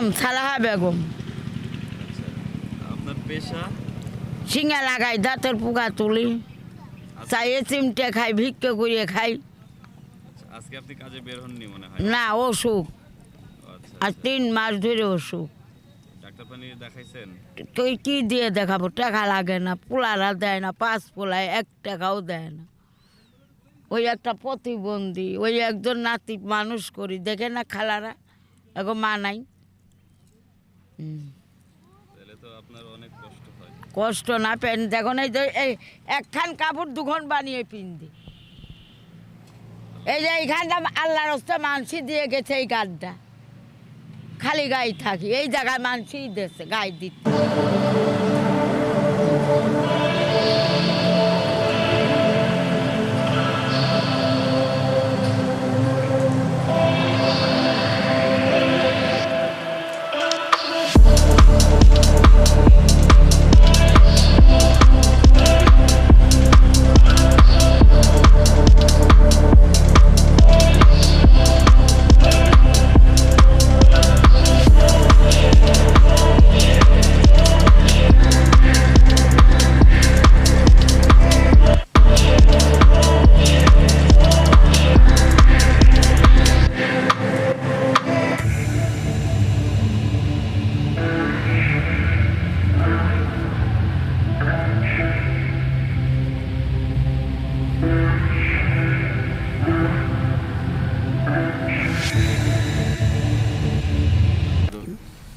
নাম সালাহা বেগম। আপনার পেশা? শিঙা লাগাই, দাঁতের পোকা তুলি, চাইয়ে চিমটে খাই, ভিক্ষে করিয়ে খাই। আজকে আপনি কাজে বের হননি মনে হয়? না, অসুখ। আচ্ছা, আর 3 মাস ধরে অসুখ। ডাক্তার পানি দেখাইছেন? তুই কি দিয়ে দেখাবো? টাকা লাগে না, পোলারা দেয় না, 5 পোলায় 1 টাকাও দেয় না। ওই একটা প্রতিবন্ধী, ওই একজন নাতি মানুষ করি, দেখে না খালারা, এখন মা নাই। তাহলে তো আপনার অনেক কষ্ট হয়। কষ্ট না পেন দেখুন, এই যে এই একখান কাপড় 2 খন বানিয়ে পিন্দি। এই যে এইখানটা আল্লাহর হস্তে মানসি দিয়ে গেছে, এই গাছটা খালি গায়ে থাকি, এই জায়গায় মানসি দিয়েছে গায়ে দিতে।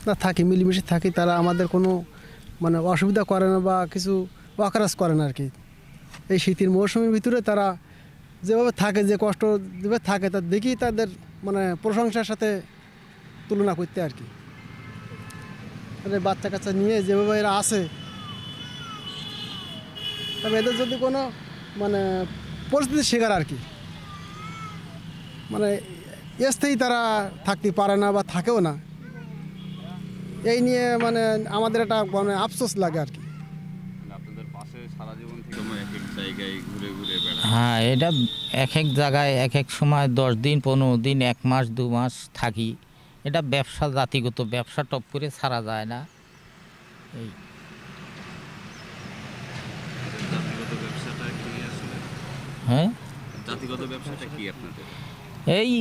না থাকি, মিলেমিশে থাকি, তারা আমাদের কোনো মানে অসুবিধা করে না বা কিছু অকারাজ করে না আর কি। এই শীতের মৌসুমের ভিতরে তারা যেভাবে থাকে, যে কষ্ট যেভাবে থাকে, তা দেখি তাদের মানে প্রশংসার সাথে তুলনা করতে আর কি। মানে বাচ্চা কাচ্চা নিয়ে যেভাবে এরা আসে, তবে এদের যদি কোনো মানে পরিস্থিতির শিকার আর কি, মানে স্থায়ী তারা থাকতে পারে না বা থাকেও না, এই নিয়ে মানে আমাদের একটা মানে আফসোস লাগে আর কি। আপনাদের পাশে সারা জীবন থেকে এক এক জায়গায় ঘুরে ঘুরে বেড়ায়। হ্যাঁ, এটা এক এক জায়গায় এক এক সময় 10 দিন 15 দিন 1 মাস 2 মাস থাকি। এটা ব্যবসা, জাতিগত ব্যবসা, টপ করে ছাড়া যায় না। এই জাতিগত ব্যবসাটা কি আসলে? হ্যাঁ, জাতিগত ব্যবসাটা কি আপনাদের? এই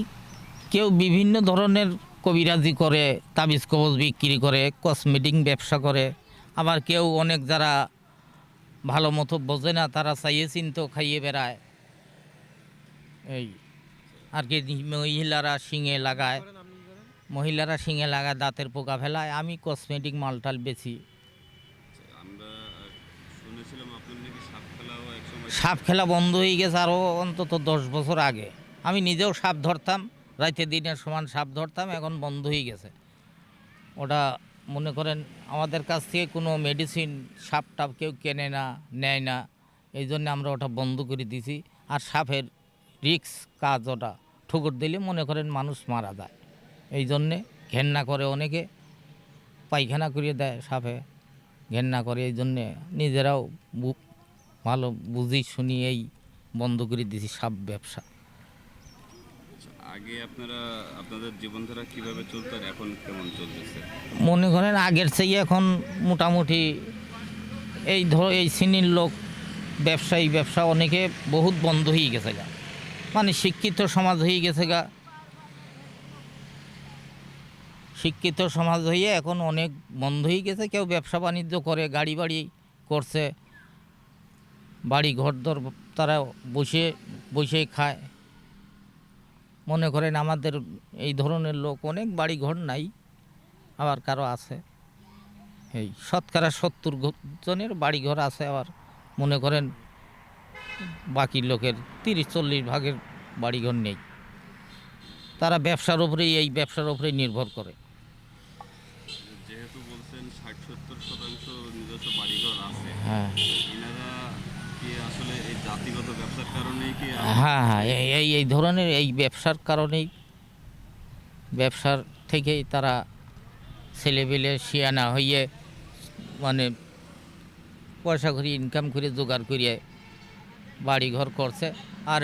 কেউ বিভিন্ন ধরনের কবিরাজি করে, তাবিজ কবজ বিক্রি করে, কসমেটিক ব্যবসা করে, আবার কেউ অনেক যারা ভালো মতো বোঝে না তারা চাইয়ে চিনতো খাইয়ে বেড়ায়। এই আর কি, মহিলারা শিঙে লাগায়, দাঁতের পোকা ফেলায়। আমি কসমেটিক মালটাল বেচি। আমরা শুনেছিলাম আপনার নাকি সাপ খেলাও একসময়। সাপ খেলা বন্ধ হয়ে গেছে আরও অন্তত 10 বছর আগে। আমি নিজেও সাপ ধরতাম, রাতে দিনের সমান সাপ ধরতাম, এখন বন্ধ হয়ে গেছে ওটা। মনে করেন আমাদের কাছ থেকে কোনো মেডিসিন সাপ টাপ কেউ কেনে না, নেয় না, এই জন্য আমরা ওটা বন্ধ করে দিছি। আর সাপের রিক্স কাজ, ওটা ঠুকুর দিলে মনে করেন মানুষ মারা যায়, এই জন্যে ঘেন্না করে অনেকে, পায়খানা করিয়ে দেয় সাপে, ঘেন্না করে। এই জন্যে নিজেরাও ভালো বুঝি শুনি এই বন্ধ করে দিছি সাপ ব্যবসা। আগে আপনারা আপনাদের জীবনধারা কিভাবে চলতো আর এখন কেমন চলতেছে? মনে করেন আগের চেয়ে এখন মোটামুটি এই এই শ্রেণীর লোক ব্যবসা অনেকে বহুত বন্ধ হয়ে গেছে গা, মানে শিক্ষিত সমাজ হয়ে গেছে গা। শিক্ষিত সমাজ হয়ে এখন অনেক বন্ধ হয়ে গেছে। কেউ ব্যবসা বাণিজ্য করে, গাড়ি বাড়ি করছে, বাড়ি ঘর দর তারা বসে খায়। মনে করেন আমাদের এই ধরনের লোক অনেক বাড়ি ঘর নাই, আবার কারো আছে। এই শতকরা 70 জনের বাড়ি ঘর আছে, আবার মনে করেন বাকি লোকের 30-40 ভাগের বাড়ি ঘর নেই। তারা ব্যবসার উপরেই নির্ভর করে। যেহেতু বলছেন 60-70% নিজস্ব বাড়িঘর আছে, হ্যাঁ এনারা কি আসলে এই জাতিগত ব্যবসার কারণেই কি? হ্যাঁ, এই ধরনের এই ব্যবসার কারণেই, ব্যবসার থেকেই তারা ছেলেবেলে শিয়ানা হইয়ে মানে পয়সা করে ইনকাম করে জোগাড় করিয়ে বাড়িঘর করছে। আর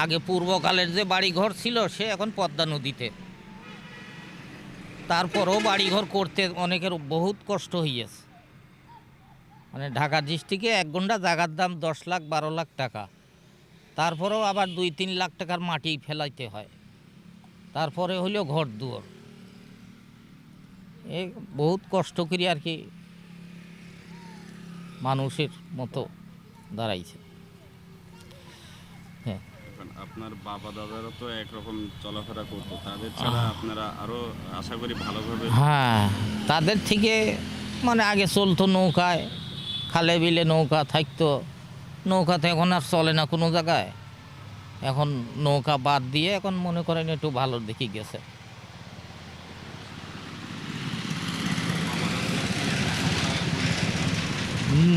আগে পূর্বকালের যে বাড়িঘর ছিল সে এখন পদ্মা নদীতে। তারপরও বাড়িঘর করতে অনেকের বহুত কষ্ট হইয়াছে। মানে ঢাকা ডিস্ট্রিক্টে 1 ঘন্টা জায়গার দাম 10 লাখ 12 লাখ টাকা, তারপরেও আবার 2-3 লাখ টাকার মাটি ফেলাইতে হয়, তারপরে হইলেও ঘর দুয়ার। এ বহুত কষ্ট করি আর কি মানুষের মতো দাঁড়াইছে। হ্যাঁ, এখন আপনার বাবা দাদারা তো একরকম চলাফেরা করতো, তাদের ছাড়া আপনারা আরো আশা করি ভালোভাবে। হ্যাঁ, তাদের থেকে মানে আগে চলতো নৌকায়, খালে বিলে নৌকা থাকতো, নৌকাতে এখন আর চলে না কোনো জায়গায়। এখন নৌকা বাদ দিয়ে এখন মনে করেন একটু ভালো দেখি গেছে।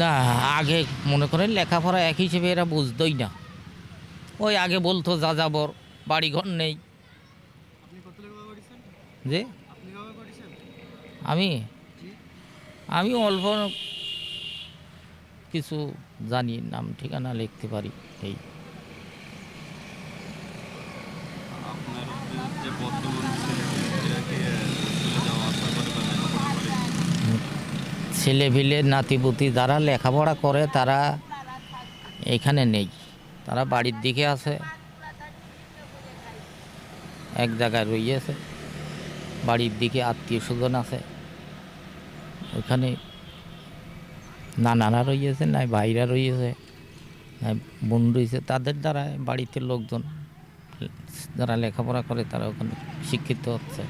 না, আগে মনে করেন লেখাপড়া এক হিসেবে এরা বুঝতোই না। ওই আগে বলতো যা যাবর, বাড়িঘর নেই। যে আমি অল্প কিছু জানি, নাম ঠিকানা লিখতে পারি এই। আপনার যে বর্তমান ছেলেমেয়েরা কি স্কুলে যাওয়া আসা করে বা লেখাপড়া করে? ছেলেপিলে নাতিপুতি যারা লেখাপড়া করে তারা এখানে নেই, তারা বাড়ির দিকে আছে, এক জায়গায় রইয়েছে। বাড়ির দিকে আত্মীয় স্বজন আছে, ওখানে নানারা রইয়েছে, নাই ভাইরা রইয়েছে, নাই বোন রয়েছে। তাদের দ্বারা বাড়িতে লোকজন যারা লেখাপড়া করে তারা ওখানে শিক্ষিত হচ্ছে।